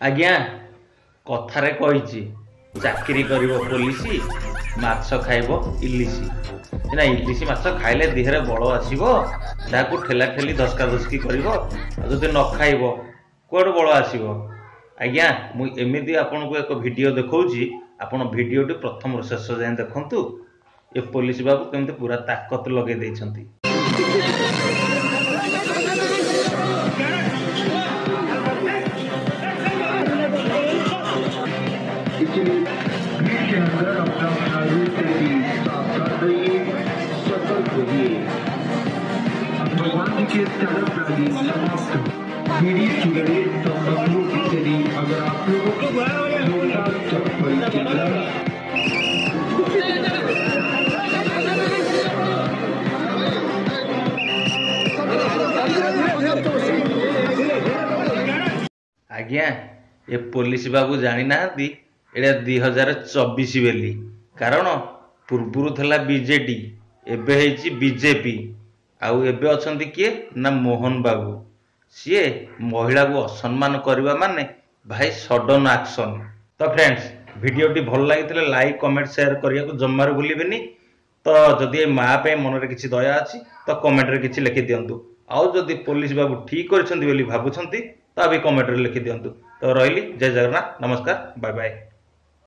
आज्ञा कथारे कही चाकरी करिवो पुलिसी माछ खाइबो इलिसी ना इलिसी माछ खाइले देहरे बल आसीबो ताकू ठेला ठेली धस्का धस्की करिवो जदि न खाइबो कोड बल आसीबो। आज्ञा मु एमिति आपनको एक वीडियो देखौची आपण वीडियोटी प्रथम शेष जाए देखंतु ए पुलिस बाबू केमते पूरा ताकत लगे दैछंती। भगवान के तरफ अगर आप लोगों को आज्ञा ये पुलिस बाबू जानी ना एटा 2024 बेली कारण पूर्वरु थला बीजेडी एबे हेची बीजेपी आउ एबे अछंती किए ना मोहन बाबू सीए महिला को असम्मान करवा माने भाई सडन एक्शन। तो फ्रेंड्स वीडियोटी भल लगी लाइक कमेंट शेयर करिया को जम्मार भूलिबेनी। तो जदि माँ पे मन में किसी दया अच्छी तो कमेंट रे किसी लिखि दिंतु आउ जदि पुलिस बाबू ठीक कर भावुंट तो भी कमेंट रे लिखि दिंतु। तो रही जय जगन्नाथ नमस्कार बाय बाय।